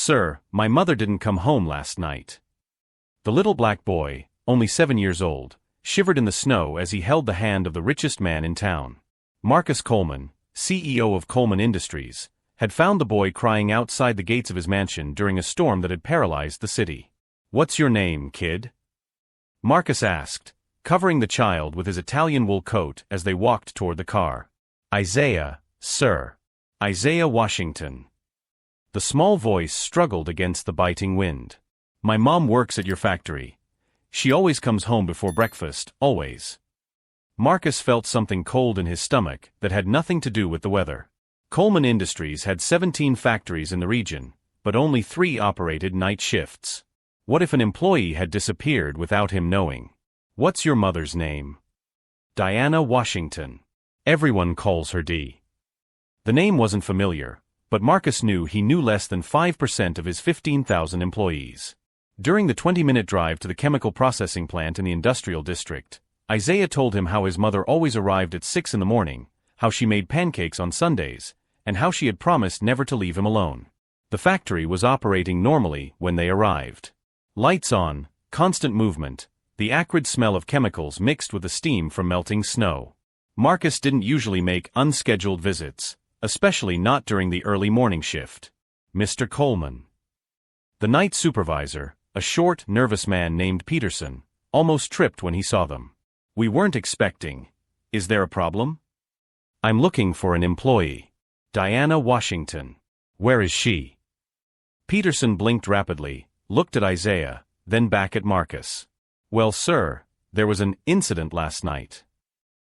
"Sir, my mother didn't come home last night." The little black boy, only 7 years old, shivered in the snow as he held the hand of the richest man in town. Marcus Coleman, CEO of Coleman Industries, had found the boy crying outside the gates of his mansion during a storm that had paralyzed the city. "What's your name, kid?" Marcus asked, covering the child with his Italian wool coat as they walked toward the car. "Isaiah, sir. Isaiah Washington." The small voice struggled against the biting wind. "My mom works at your factory. She always comes home before breakfast, always." Marcus felt something cold in his stomach that had nothing to do with the weather. Coleman Industries had 17 factories in the region, but only 3 operated night shifts. What if an employee had disappeared without him knowing? "What's your mother's name?" "Diana Washington. Everyone calls her Dee." The name wasn't familiar, but Marcus knew he knew less than 5% of his 15,000 employees. During the 20-minute drive to the chemical processing plant in the industrial district, Isaiah told him how his mother always arrived at 6 in the morning, how she made pancakes on Sundays, and how she had promised never to leave him alone. The factory was operating normally when they arrived. Lights on, constant movement, the acrid smell of chemicals mixed with the steam from melting snow. Marcus didn't usually make unscheduled visits, especially not during the early morning shift. "Mr. Coleman." The night supervisor, a short, nervous man named Peterson, almost tripped when he saw them. "We weren't expecting. Is there a problem?" "I'm looking for an employee. Diana Washington. Where is she?" Peterson blinked rapidly, looked at Isaiah, then back at Marcus. "Well, sir, there was an incident last night."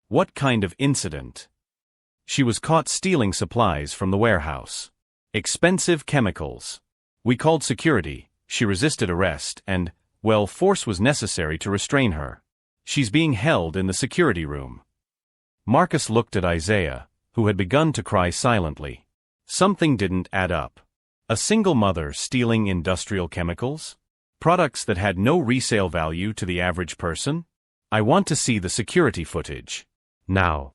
"What kind of incident?" "She was caught stealing supplies from the warehouse. Expensive chemicals. We called security, she resisted arrest, and, well, force was necessary to restrain her. She's being held in the security room." Marcus looked at Isaiah, who had begun to cry silently. Something didn't add up. A single mother stealing industrial chemicals? Products that had no resale value to the average person? "I want to see the security footage. Now."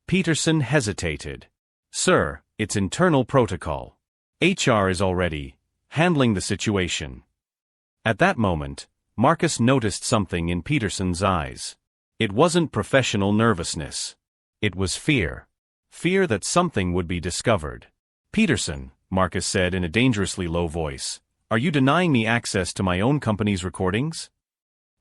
Peterson hesitated. "Sir, it's internal protocol. HR is already handling the situation." At that moment, Marcus noticed something in Peterson's eyes. It wasn't professional nervousness. It was fear. Fear that something would be discovered. "Peterson," Marcus said in a dangerously low voice, "are you denying me access to my own company's recordings?"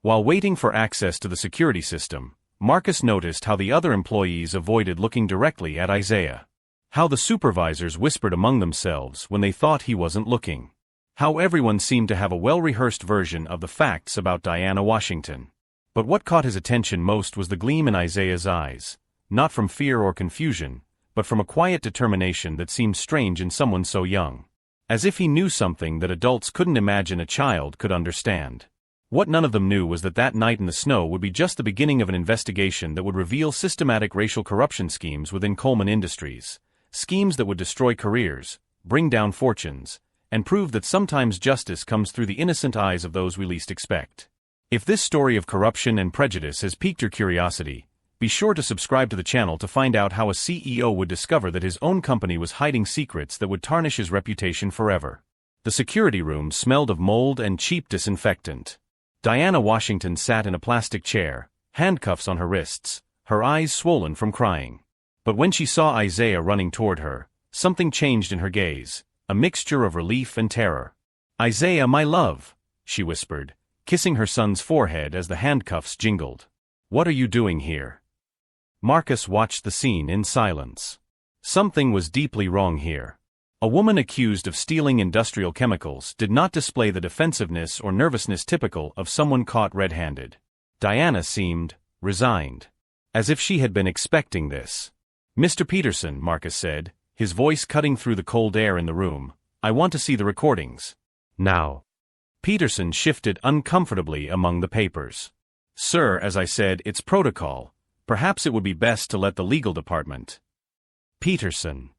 While waiting for access to the security system, Marcus noticed how the other employees avoided looking directly at Isaiah. How the supervisors whispered among themselves when they thought he wasn't looking. How everyone seemed to have a well-rehearsed version of the facts about Diana Washington. But what caught his attention most was the gleam in Isaiah's eyes, not from fear or confusion, but from a quiet determination that seemed strange in someone so young. As if he knew something that adults couldn't imagine a child could understand. What none of them knew was that that night in the snow would be just the beginning of an investigation that would reveal systematic racial corruption schemes within Coleman Industries, schemes that would destroy careers, bring down fortunes, and prove that sometimes justice comes through the innocent eyes of those we least expect. If this story of corruption and prejudice has piqued your curiosity, be sure to subscribe to the channel to find out how a CEO would discover that his own company was hiding secrets that would tarnish his reputation forever. The security room smelled of mold and cheap disinfectant. Diana Washington sat in a plastic chair, handcuffs on her wrists, her eyes swollen from crying. But when she saw Isaiah running toward her, something changed in her gaze, a mixture of relief and terror. "Isaiah, my love," she whispered, kissing her son's forehead as the handcuffs jingled. "What are you doing here?" Marcus watched the scene in silence. Something was deeply wrong here. A woman accused of stealing industrial chemicals did not display the defensiveness or nervousness typical of someone caught red-handed. Diana seemed resigned, as if she had been expecting this. "Mr. Peterson," Marcus said, his voice cutting through the cold air in the room, "I want to see the recordings. Now." Peterson shifted uncomfortably among the papers. "Sir, as I said, it's protocol. Perhaps it would be best to let the legal department." "Peterson."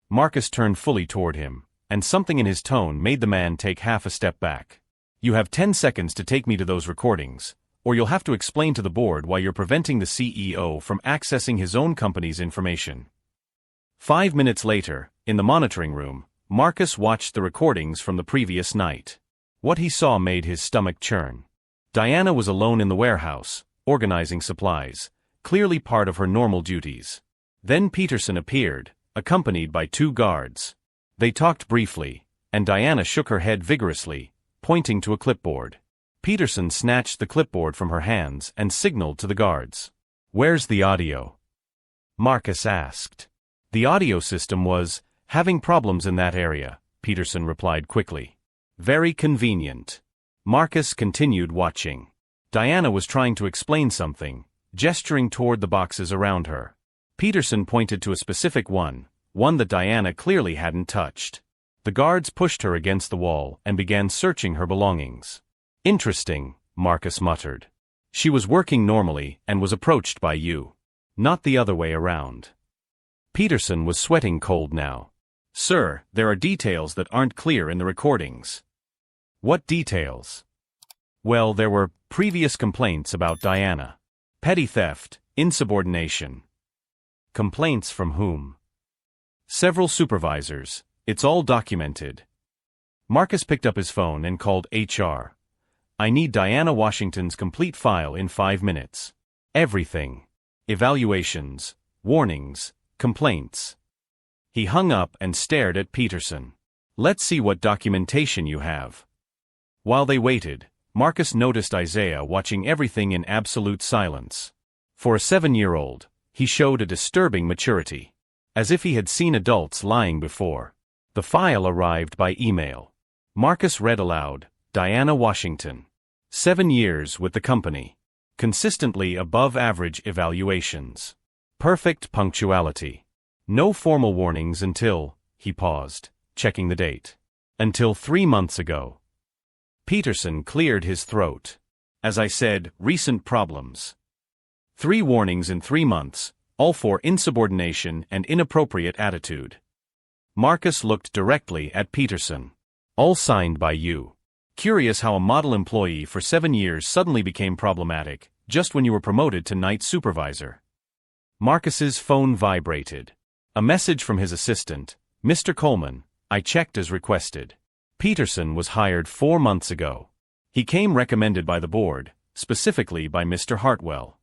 Marcus turned fully toward him, and something in his tone made the man take half a step back. "You have 10 seconds to take me to those recordings, or you'll have to explain to the board why you're preventing the CEO from accessing his own company's information." 5 minutes later, in the monitoring room, Marcus watched the recordings from the previous night. What he saw made his stomach churn. Diana was alone in the warehouse, organizing supplies, clearly part of her normal duties. Then Peterson appeared, accompanied by 2 guards. They talked briefly, and Diana shook her head vigorously, pointing to a clipboard. Peterson snatched the clipboard from her hands and signaled to the guards. "Where's the audio?" Marcus asked. "The audio system was having problems in that area," Peterson replied quickly. "Very convenient." Marcus continued watching. Diana was trying to explain something, gesturing toward the boxes around her. Peterson pointed to a specific one that Diana clearly hadn't touched. The guards pushed her against the wall and began searching her belongings. "Interesting," Marcus muttered. "She was working normally and was approached by you. Not the other way around." Peterson was sweating cold now. "Sir, there are details that aren't clear in the recordings." "What details?" "Well, there were previous complaints about Diana. Petty theft, insubordination." "Complaints from whom?" "Several supervisors. It's all documented." Marcus picked up his phone and called HR. "I need Diana Washington's complete file in 5 minutes. Everything. Evaluations, warnings, complaints." He hung up and stared at Peterson. "Let's see what documentation you have." While they waited, Marcus noticed Isaiah watching everything in absolute silence. For a 7-year-old, he showed a disturbing maturity. As if he had seen adults lying before. The file arrived by email. Marcus read aloud, "Diana Washington. 7 years with the company. Consistently above average evaluations. Perfect punctuality. No formal warnings until," he paused, checking the date. "Until 3 months ago." Peterson cleared his throat. "As I said, recent problems. 3 warnings in 3 months, all for insubordination and inappropriate attitude." Marcus looked directly at Peterson. "All signed by you. Curious how a model employee for 7 years suddenly became problematic, just when you were promoted to night supervisor." Marcus's phone vibrated. A message from his assistant, "Mr. Coleman, I checked as requested. Peterson was hired 4 months ago. He came recommended by the board, specifically by Mr. Hartwell.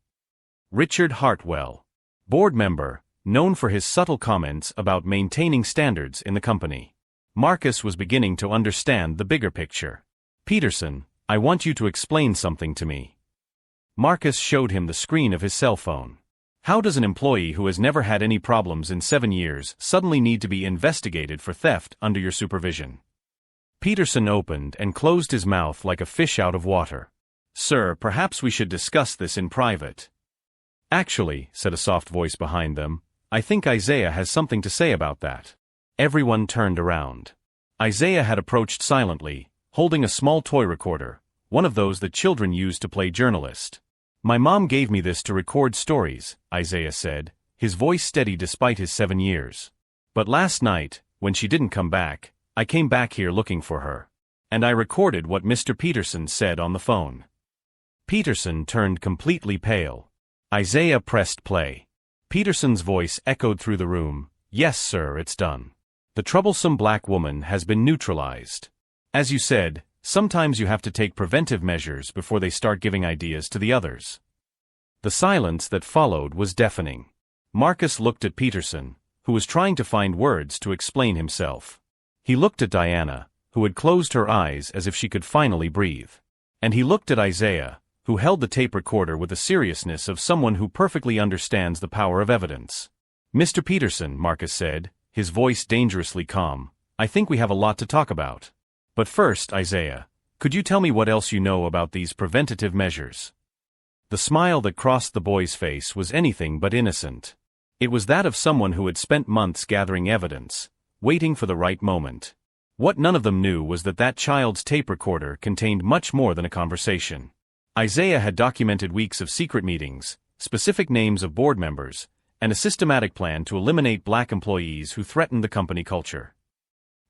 Richard Hartwell. Board member, known for his subtle comments about maintaining standards in the company." Marcus was beginning to understand the bigger picture. "Peterson, I want you to explain something to me." Marcus showed him the screen of his cell phone. "How does an employee who has never had any problems in 7 years suddenly need to be investigated for theft under your supervision?" Peterson opened and closed his mouth like a fish out of water. "Sir, perhaps we should discuss this in private." "Actually," said a soft voice behind them, "I think Isaiah has something to say about that." Everyone turned around. Isaiah had approached silently, holding a small toy recorder, one of those that children use to play journalist. "My mom gave me this to record stories," Isaiah said, his voice steady despite his 7 years. "But last night, when she didn't come back, I came back here looking for her. And I recorded what Mr. Peterson said on the phone." Peterson turned completely pale. Isaiah pressed play. Peterson's voice echoed through the room, "Yes, sir, it's done. The troublesome black woman has been neutralized. As you said, sometimes you have to take preventive measures before they start giving ideas to the others." The silence that followed was deafening. Marcus looked at Peterson, who was trying to find words to explain himself. He looked at Diana, who had closed her eyes as if she could finally breathe. And he looked at Isaiah, who held the tape recorder with the seriousness of someone who perfectly understands the power of evidence. "Mr. Peterson," Marcus said, his voice dangerously calm, "I think we have a lot to talk about. But first, Isaiah, could you tell me what else you know about these preventative measures?" The smile that crossed the boy's face was anything but innocent. It was that of someone who had spent months gathering evidence, waiting for the right moment. What none of them knew was that child's tape recorder contained much more than a conversation. Isaiah had documented weeks of secret meetings, specific names of board members, and a systematic plan to eliminate black employees who threatened the company culture.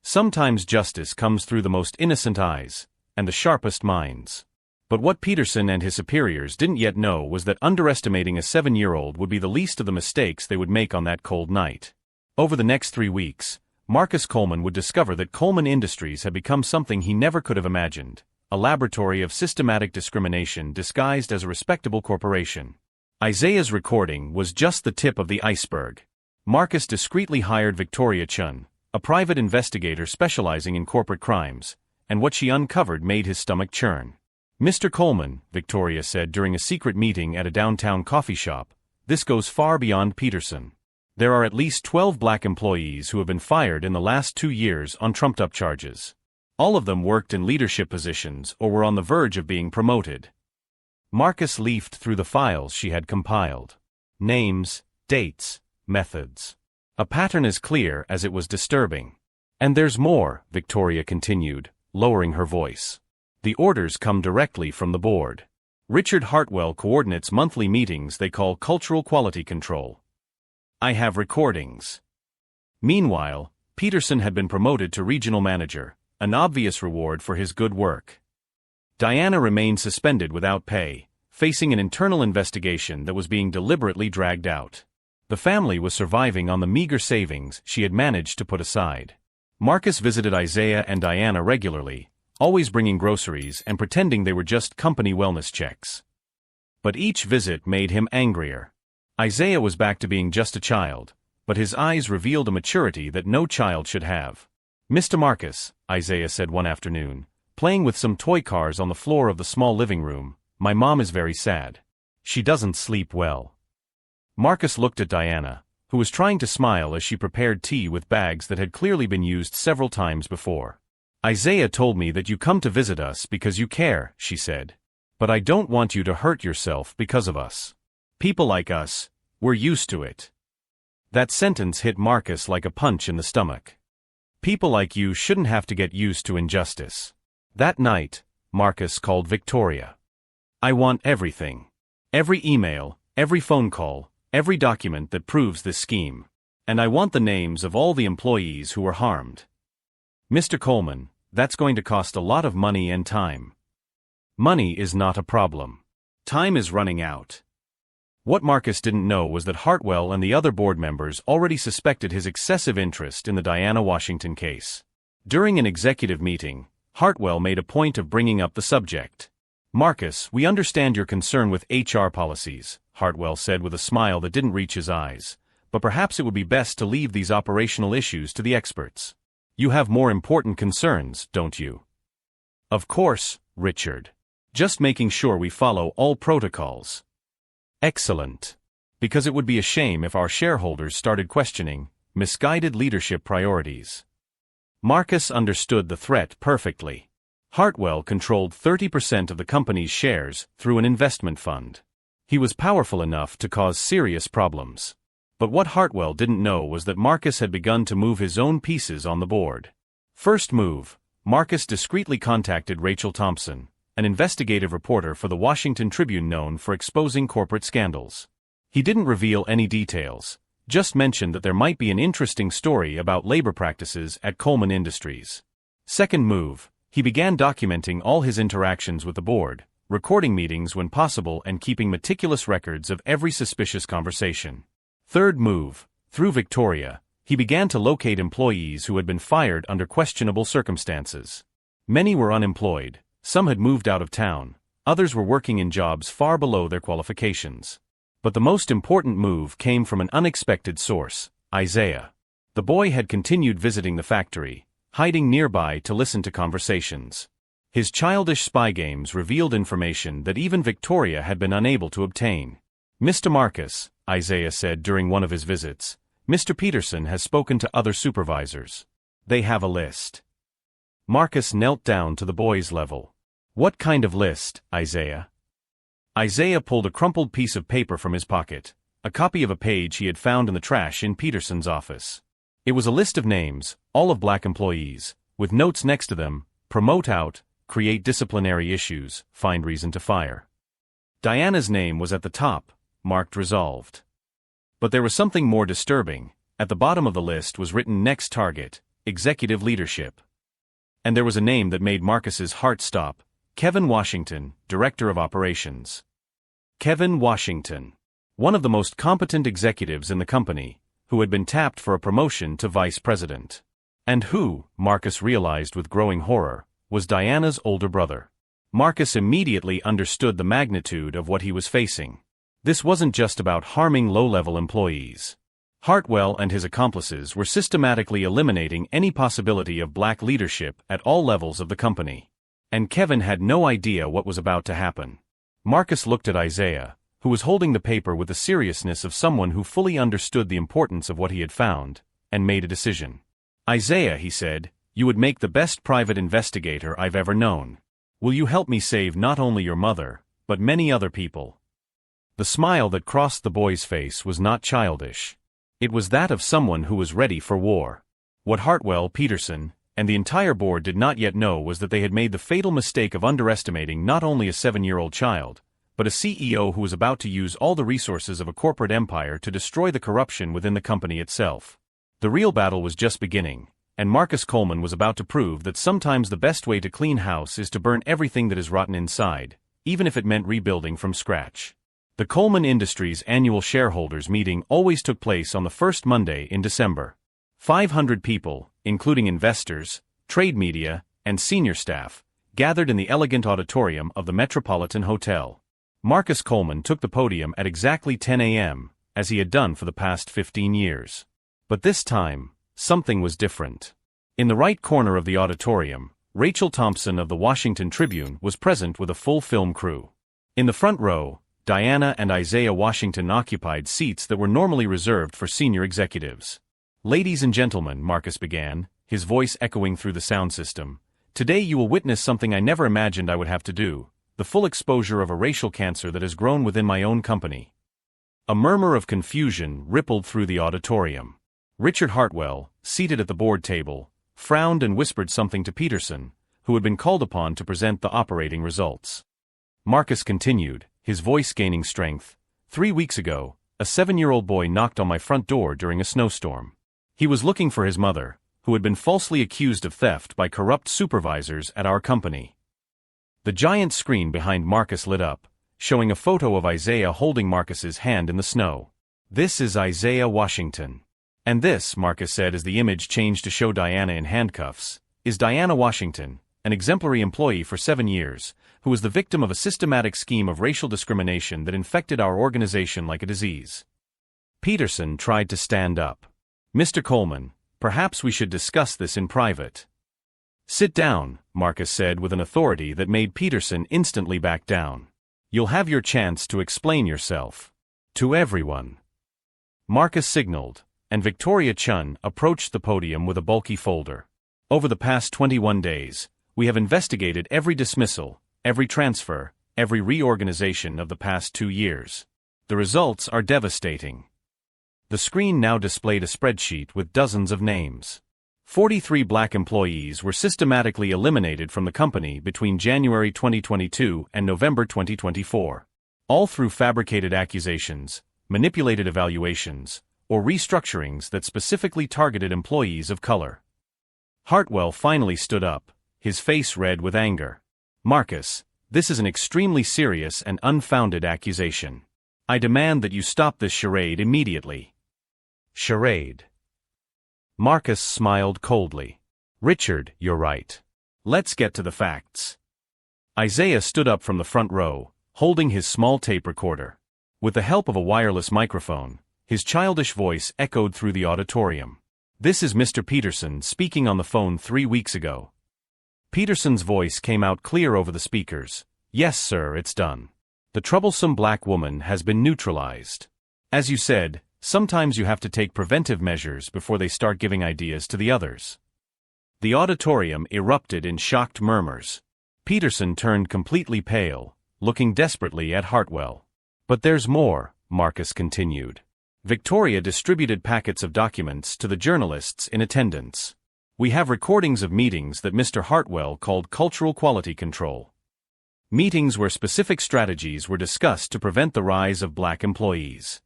Sometimes justice comes through the most innocent eyes, and the sharpest minds. But what Peterson and his superiors didn't yet know was that underestimating a 7-year-old would be the least of the mistakes they would make on that cold night. Over the next 3 weeks, Marcus Coleman would discover that Coleman Industries had become something he never could have imagined, a laboratory of systematic discrimination disguised as a respectable corporation. Isaiah's recording was just the tip of the iceberg. Marcus discreetly hired Victoria Chun, a private investigator specializing in corporate crimes, and what she uncovered made his stomach churn. "Mr. Coleman," Victoria said during a secret meeting at a downtown coffee shop, "this goes far beyond Peterson. There are at least 12 black employees who have been fired in the last 2 years on trumped-up charges. All of them worked in leadership positions or were on the verge of being promoted." Marcus leafed through the files she had compiled. Names, dates, methods. A pattern as clear as it was disturbing. "And there's more," Victoria continued, lowering her voice. "The orders come directly from the board. Richard Hartwell coordinates monthly meetings they call cultural quality control. I have recordings." Meanwhile, Peterson had been promoted to regional manager, an obvious reward for his good work. Diana remained suspended without pay, facing an internal investigation that was being deliberately dragged out. The family was surviving on the meager savings she had managed to put aside. Marcus visited Isaiah and Diana regularly, always bringing groceries and pretending they were just company wellness checks. But each visit made him angrier. Isaiah was back to being just a child, but his eyes revealed a maturity that no child should have. "Mr. Marcus," Isaiah said one afternoon, playing with some toy cars on the floor of the small living room, "my mom is very sad. She doesn't sleep well." Marcus looked at Diana, who was trying to smile as she prepared tea with bags that had clearly been used several times before. "Isaiah told me that you come to visit us because you care," she said. "But I don't want you to hurt yourself because of us. People like us, we're used to it." That sentence hit Marcus like a punch in the stomach. People like you shouldn't have to get used to injustice. That night, Marcus called Victoria. "I want everything. Every email, every phone call, every document that proves this scheme. And I want the names of all the employees who were harmed." "Mr. Coleman, that's going to cost a lot of money and time." "Money is not a problem. Time is running out." What Marcus didn't know was that Hartwell and the other board members already suspected his excessive interest in the Diana Washington case. During an executive meeting, Hartwell made a point of bringing up the subject. "Marcus, we understand your concern with HR policies," Hartwell said with a smile that didn't reach his eyes, "but perhaps it would be best to leave these operational issues to the experts. You have more important concerns, don't you?" "Of course, Richard. Just making sure we follow all protocols." "Excellent. Because it would be a shame if our shareholders started questioning misguided leadership priorities." Marcus understood the threat perfectly. Hartwell controlled 30% of the company's shares through an investment fund. He was powerful enough to cause serious problems. But what Hartwell didn't know was that Marcus had begun to move his own pieces on the board. First move, Marcus discreetly contacted Rachel Thompson, an investigative reporter for the Washington Tribune known for exposing corporate scandals. He didn't reveal any details, just mentioned that there might be an interesting story about labor practices at Coleman Industries. Second move, he began documenting all his interactions with the board, recording meetings when possible and keeping meticulous records of every suspicious conversation. Third move, through Victoria, he began to locate employees who had been fired under questionable circumstances. Many were unemployed. Some had moved out of town, others were working in jobs far below their qualifications. But the most important move came from an unexpected source, Isaiah. The boy had continued visiting the factory, hiding nearby to listen to conversations. His childish spy games revealed information that even Victoria had been unable to obtain. "Mr. Marcus," Isaiah said during one of his visits, "Mr. Peterson has spoken to other supervisors. They have a list." Marcus knelt down to the boy's level. "What kind of list, Isaiah?" Isaiah pulled a crumpled piece of paper from his pocket, a copy of a page he had found in the trash in Peterson's office. It was a list of names, all of black employees, with notes next to them: promote out, create disciplinary issues, find reason to fire. Diana's name was at the top, marked resolved. But there was something more disturbing. At the bottom of the list was written next target, executive leadership. And there was a name that made Marcus's heart stop: Kevin Washington, Director of Operations. Kevin Washington, one of the most competent executives in the company, who had been tapped for a promotion to vice president. And who, Marcus realized with growing horror, was Diana's older brother. Marcus immediately understood the magnitude of what he was facing. This wasn't just about harming low-level employees. Hartwell and his accomplices were systematically eliminating any possibility of black leadership at all levels of the company. And Kevin had no idea what was about to happen. Marcus looked at Isaiah, who was holding the paper with the seriousness of someone who fully understood the importance of what he had found, and made a decision. "Isaiah," he said, "you would make the best private investigator I've ever known. Will you help me save not only your mother, but many other people?" The smile that crossed the boy's face was not childish. It was that of someone who was ready for war. What Hartwell, Peterson, and the entire board did not yet know was that they had made the fatal mistake of underestimating not only a 7-year-old child, but a CEO who was about to use all the resources of a corporate empire to destroy the corruption within the company itself. The real battle was just beginning, and Marcus Coleman was about to prove that sometimes the best way to clean house is to burn everything that is rotten inside, even if it meant rebuilding from scratch. The Coleman Industries annual shareholders meeting always took place on the first Monday in December. 500 people, including investors, trade media, and senior staff, gathered in the elegant auditorium of the Metropolitan Hotel. Marcus Coleman took the podium at exactly 10 a.m., as he had done for the past 15 years. But this time, something was different. In the right corner of the auditorium, Rachel Thompson of the Washington Tribune was present with a full film crew. In the front row, Diana and Isaiah Washington occupied seats that were normally reserved for senior executives. "Ladies and gentlemen," Marcus began, his voice echoing through the sound system, "today you will witness something I never imagined I would have to do, the full exposure of a racial cancer that has grown within my own company." A murmur of confusion rippled through the auditorium. Richard Hartwell, seated at the board table, frowned and whispered something to Peterson, who had been called upon to present the operating results. Marcus continued, his voice gaining strength. "3 weeks ago, a 7-year-old boy knocked on my front door during a snowstorm. He was looking for his mother, who had been falsely accused of theft by corrupt supervisors at our company." The giant screen behind Marcus lit up, showing a photo of Isaiah holding Marcus's hand in the snow. "This is Isaiah Washington. And this," Marcus said as the image changed to show Diana in handcuffs, "is Diana Washington, an exemplary employee for 7 years, who was the victim of a systematic scheme of racial discrimination that infected our organization like a disease." Peterson tried to stand up. "Mr. Coleman, perhaps we should discuss this in private." "Sit down," Marcus said with an authority that made Peterson instantly back down. "You'll have your chance to explain yourself. To everyone." Marcus signaled, and Victoria Chun approached the podium with a bulky folder. "Over the past 21 days, we have investigated every dismissal, every transfer, every reorganization of the past 2 years. The results are devastating." The screen now displayed a spreadsheet with dozens of names. 43 black employees were systematically eliminated from the company between January 2022 and November 2024. All through fabricated accusations, manipulated evaluations, or restructurings that specifically targeted employees of color. Hartwell finally stood up, his face red with anger. "Marcus, this is an extremely serious and unfounded accusation. I demand that you stop this charade immediately." "Charade?" Marcus smiled coldly. "Richard, you're right. Let's get to the facts." Isaiah stood up from the front row, holding his small tape recorder. With the help of a wireless microphone, his childish voice echoed through the auditorium. "This is Mr. Peterson speaking on the phone 3 weeks ago." Peterson's voice came out clear over the speakers. "Yes, sir, it's done. The troublesome black woman has been neutralized. As you said, sometimes you have to take preventive measures before they start giving ideas to the others." The auditorium erupted in shocked murmurs. Peterson turned completely pale, looking desperately at Hartwell. "But there's more," Marcus continued. "Victoria distributed packets of documents to the journalists in attendance. We have recordings of meetings that Mr. Hartwell called cultural quality control. Meetings where specific strategies were discussed to prevent the rise of black employees."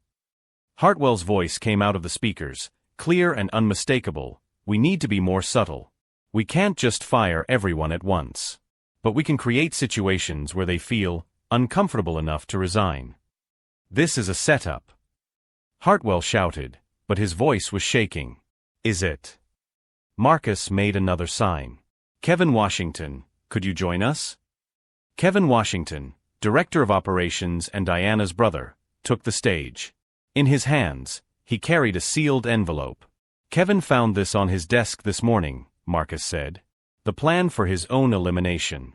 Hartwell's voice came out of the speakers, clear and unmistakable. "We need to be more subtle. We can't just fire everyone at once. But we can create situations where they feel uncomfortable enough to resign. This is a setup." Hartwell shouted, but his voice was shaking. "Is it?" Marcus made another sign. Kevin Washington, could you join us? Kevin Washington, director of operations and Diana's brother, took the stage. In his hands, he carried a sealed envelope. Kevin found this on his desk this morning, Marcus said. The plan for his own elimination.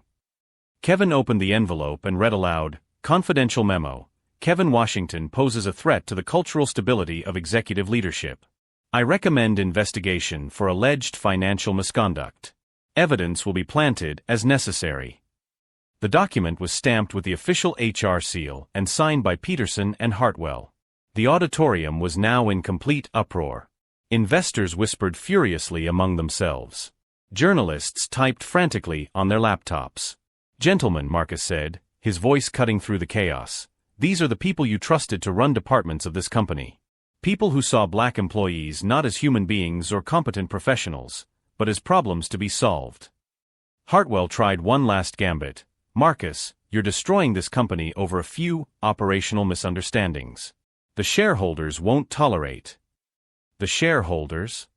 Kevin opened the envelope and read aloud, "Confidential memo. Kevin Washington poses a threat to the cultural stability of executive leadership. I recommend investigation for alleged financial misconduct. Evidence will be planted as necessary." The document was stamped with the official HR seal and signed by Peterson and Hartwell. The auditorium was now in complete uproar. Investors whispered furiously among themselves. Journalists typed frantically on their laptops. "Gentlemen," Marcus said, his voice cutting through the chaos, "these are the people you trusted to run departments of this company. People who saw black employees not as human beings or competent professionals, but as problems to be solved." Hartwell tried one last gambit. "Marcus, you're destroying this company over a few operational misunderstandings. The shareholders won't tolerate." "The shareholders?"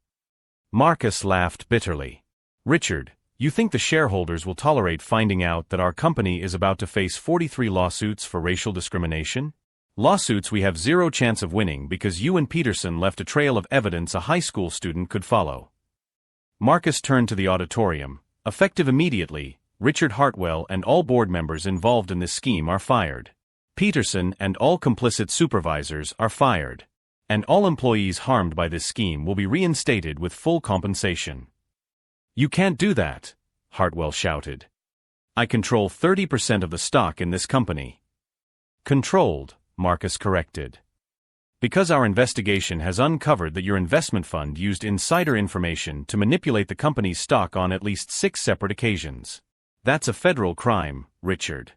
Marcus laughed bitterly. "Richard, you think the shareholders will tolerate finding out that our company is about to face 43 lawsuits for racial discrimination? Lawsuits we have zero chance of winning because you and Peterson left a trail of evidence a high school student could follow." Marcus turned to the auditorium. "Effective immediately, Richard Hartwell and all board members involved in this scheme are fired. Peterson and all complicit supervisors are fired. And all employees harmed by this scheme will be reinstated with full compensation." "You can't do that," Hartwell shouted. "I control 30% of the stock in this company." "Controlled," Marcus corrected. "Because our investigation has uncovered that your investment fund used insider information to manipulate the company's stock on at least 6 separate occasions. That's a federal crime, Richard."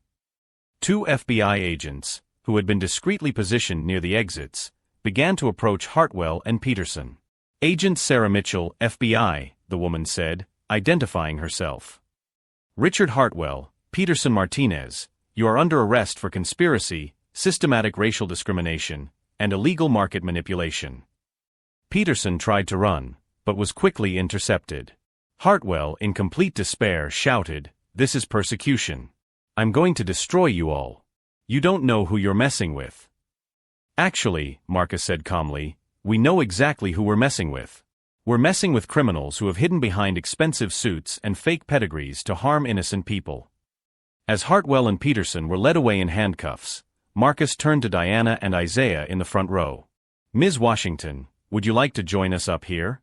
2 FBI agents, who had been discreetly positioned near the exits, began to approach Hartwell and Peterson. "Agent Sarah Mitchell, FBI," the woman said, identifying herself. "Richard Hartwell, Peterson Martinez, you are under arrest for conspiracy, systematic racial discrimination, and illegal market manipulation." Peterson tried to run, but was quickly intercepted. Hartwell, in complete despair, shouted, "This is persecution. I'm going to destroy you all. You don't know who you're messing with." "Actually," Marcus said calmly, "we know exactly who we're messing with. We're messing with criminals who have hidden behind expensive suits and fake pedigrees to harm innocent people." As Hartwell and Peterson were led away in handcuffs, Marcus turned to Diana and Isaiah in the front row. "Ms. Washington, would you like to join us up here?"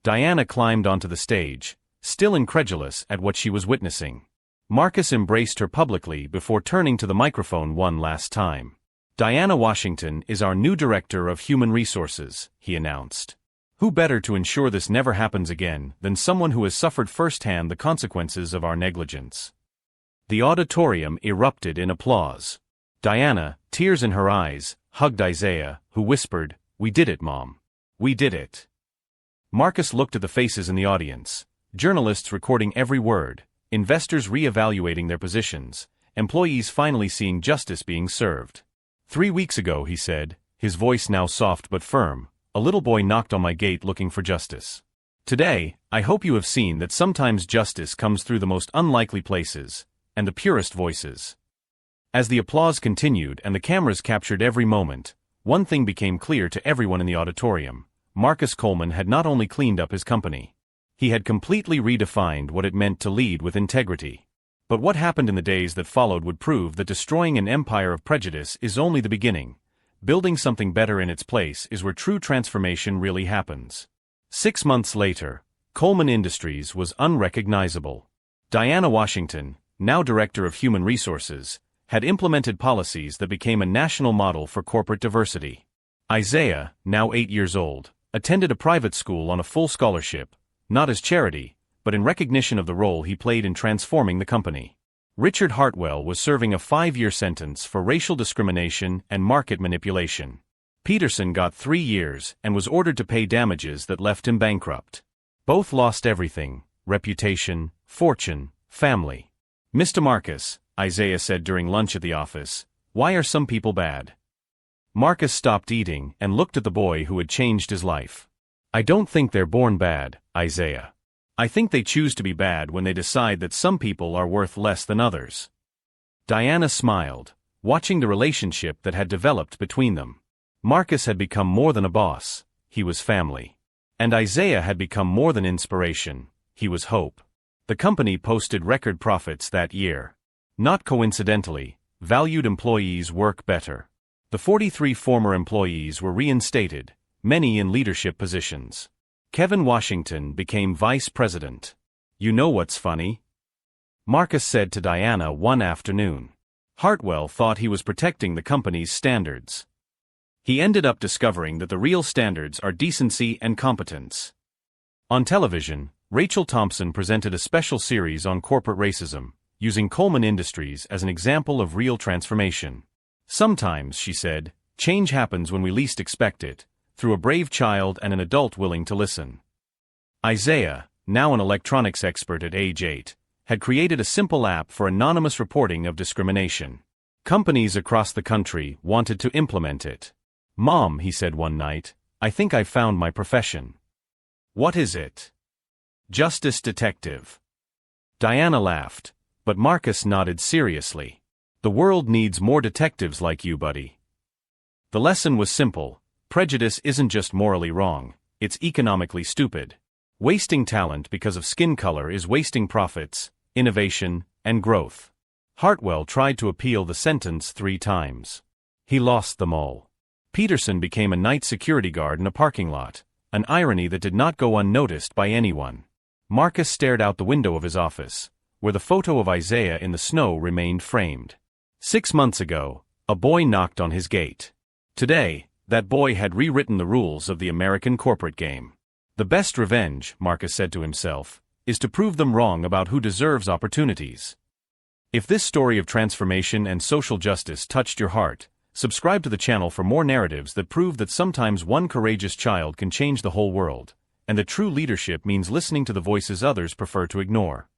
Diana climbed onto the stage, still incredulous at what she was witnessing. Marcus embraced her publicly before turning to the microphone one last time. "Diana Washington is our new Director of Human Resources," he announced. "Who better to ensure this never happens again than someone who has suffered firsthand the consequences of our negligence?" The auditorium erupted in applause. Diana, tears in her eyes, hugged Isaiah, who whispered, "We did it, Mom. We did it." Marcus looked at the faces in the audience, journalists recording every word, investors re-evaluating their positions, employees finally seeing justice being served. "3 weeks ago," he said, his voice now soft but firm, "a little boy knocked on my gate looking for justice. Today, I hope you have seen that sometimes justice comes through the most unlikely places, and the purest voices." As the applause continued and the cameras captured every moment, one thing became clear to everyone in the auditorium. Marcus Coleman had not only cleaned up his company. He had completely redefined what it meant to lead with integrity. But what happened in the days that followed would prove that destroying an empire of prejudice is only the beginning. Building something better in its place is where true transformation really happens. 6 months later, Coleman Industries was unrecognizable. Diana Washington, now Director of Human Resources, had implemented policies that became a national model for corporate diversity. Isaiah, now 8 years old, attended a private school on a full scholarship, not as charity, but in recognition of the role he played in transforming the company. Richard Hartwell was serving a 5-year sentence for racial discrimination and market manipulation. Peterson got 3 years and was ordered to pay damages that left him bankrupt. Both lost everything: reputation, fortune, family. "Mr. Marcus," Isaiah said during lunch at the office, "why are some people bad?" Marcus stopped eating and looked at the boy who had changed his life. "I don't think they're born bad," Isaiah. I think they choose to be bad when they decide that some people are worth less than others. Diana smiled, watching the relationship that had developed between them. Marcus had become more than a boss, he was family. And Isaiah had become more than inspiration, he was hope. The company posted record profits that year. Not coincidentally, valued employees work better. The 43 former employees were reinstated, many in leadership positions. Kevin Washington became vice president. You know what's funny? Marcus said to Diana one afternoon. Hartwell thought he was protecting the company's standards. He ended up discovering that the real standards are decency and competence. On television, Rachel Thompson presented a special series on corporate racism, using Coleman Industries as an example of real transformation. Sometimes, she said, change happens when we least expect it, through a brave child and an adult willing to listen. Isaiah, now an electronics expert at age 8, had created a simple app for anonymous reporting of discrimination. Companies across the country wanted to implement it. Mom, he said one night, I think I've found my profession. What is it? Justice detective. Diana laughed, but Marcus nodded seriously. The world needs more detectives like you, buddy. The lesson was simple. Prejudice isn't just morally wrong, it's economically stupid. Wasting talent because of skin color is wasting profits, innovation, and growth. Hartwell tried to appeal the sentence 3 times. He lost them all. Peterson became a night security guard in a parking lot, an irony that did not go unnoticed by anyone. Marcus stared out the window of his office, where the photo of Isaiah in the snow remained framed. 6 months ago, a boy knocked on his gate. Today, that boy had rewritten the rules of the American corporate game. The best revenge, Marcus said to himself, is to prove them wrong about who deserves opportunities. If this story of transformation and social justice touched your heart, subscribe to the channel for more narratives that prove that sometimes one courageous child can change the whole world, and that true leadership means listening to the voices others prefer to ignore.